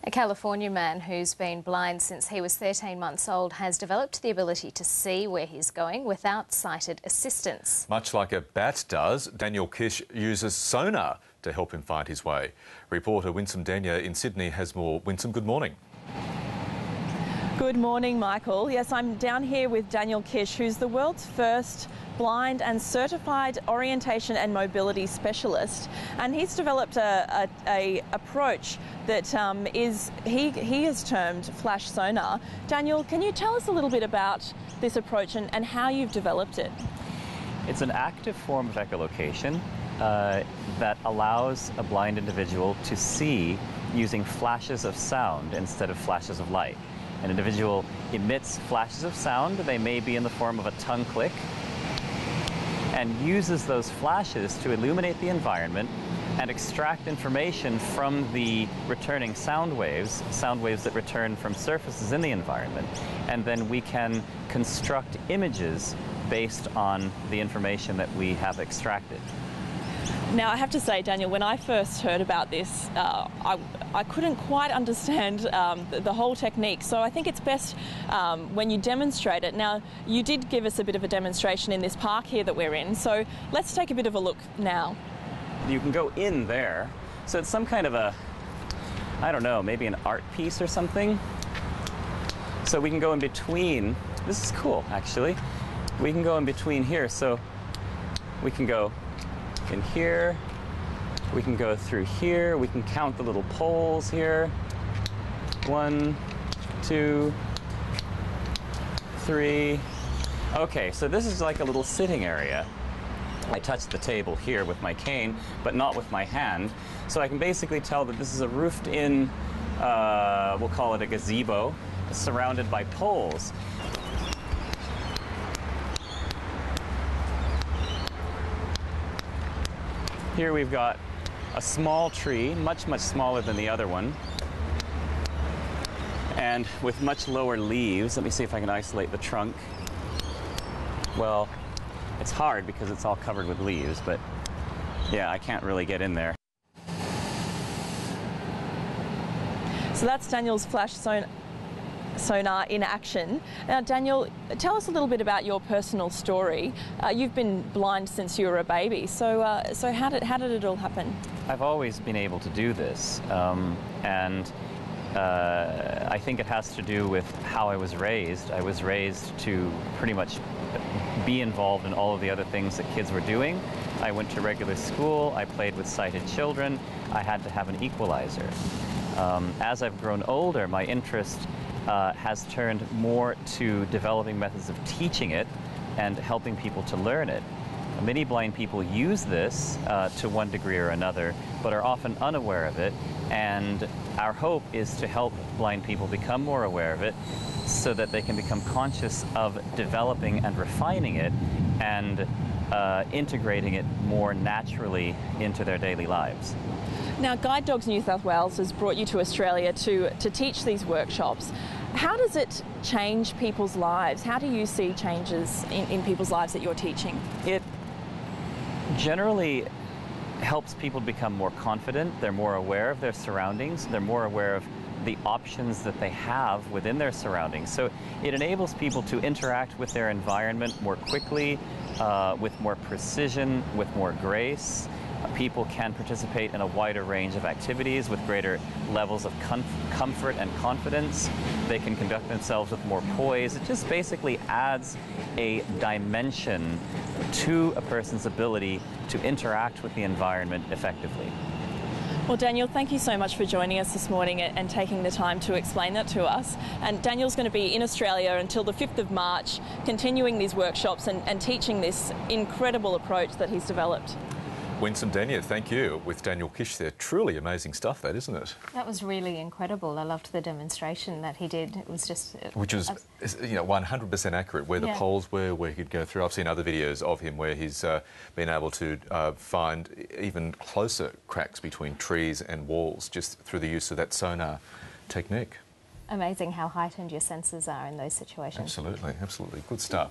A California man who's been blind since he was 13 months old has developed the ability to see where he's going without sighted assistance. Much like a bat does, Daniel Kish uses sonar to help him find his way. Reporter Winsome Denya in Sydney has more. Winsome, good morning. Good morning, Michael. Yes, I'm down here with Daniel Kish, who's the world's first blind and certified orientation and mobility specialist, and he's developed a approach that he has termed flash sonar. Daniel, can you tell us a little bit about this approach and how you've developed it? It's an active form of echolocation that allows a blind individual to see using flashes of sound instead of flashes of light. An individual emits flashes of sound, they may be in the form of a tongue click, and uses those flashes to illuminate the environment and extract information from the returning sound waves that return from surfaces in the environment. And then we can construct images based on the information that we have extracted. Now, I have to say, Daniel, when I first heard about this, I couldn't quite understand the whole technique. So I think it's best when you demonstrate it. Now, you did give us a bit of a demonstration in this park here that we're in. So let's take a bit of a look now. You can go in there. So it's some kind of a, I don't know, maybe an art piece or something. So we can go in between. This is cool, actually. We can go in between here. So we can go in here, we can go through here, we can count the little poles here. 1, 2, 3. Okay, so this is like a little sitting area. I touched the table here with my cane, but not with my hand. So I can basically tell that this is a roofed-in, we'll call it a gazebo, surrounded by poles. Here we've got a small tree, much smaller than the other one, and with much lower leaves. Let me see if I can isolate the trunk. Well, it's hard because it's all covered with leaves, but yeah, I can't really get in there. So that's Daniel's flash sonar in action. Now, Daniel, tell us a little bit about your personal story. You've been blind since you were a baby, so how did it all happen? I've always been able to do this, and I think it has to do with how I was raised. I was raised to pretty much be involved in all of the other things that kids were doing. I went to regular school, I played with sighted children, I had to have an equalizer. As I've grown older, my interest has turned more to developing methods of teaching it and helping people to learn it. Many blind people use this to one degree or another, but are often unaware of it, and our hope is to help blind people become more aware of it so that they can become conscious of developing and refining it and integrating it more naturally into their daily lives. Now, Guide Dogs New South Wales has brought you to Australia to teach these workshops. How does it change people's lives? How do you see changes in people's lives that you're teaching? It generally helps people become more confident. They're more aware of their surroundings. They're more aware of the options that they have within their surroundings. So it enables people to interact with their environment more quickly, with more precision, with more grace. People can participate in a wider range of activities with greater levels of comfort and confidence. They can conduct themselves with more poise. It just basically adds a dimension to a person's ability to interact with the environment effectively. Well, Daniel, thank you so much for joining us this morning and taking the time to explain that to us. And Daniel's going to be in Australia until the 5th of March, continuing these workshops and teaching this incredible approach that he's developed. Winsome Denya, thank you. With Daniel Kish there. Truly amazing stuff, that, isn't it? That was really incredible. I loved the demonstration that he did. It was just... Which was, 100% accurate, where the poles were, where he could go through. I've seen other videos of him where he's been able to find even closer cracks between trees and walls just through the use of that sonar technique. Amazing how heightened your senses are in those situations. Absolutely, absolutely. Good stuff.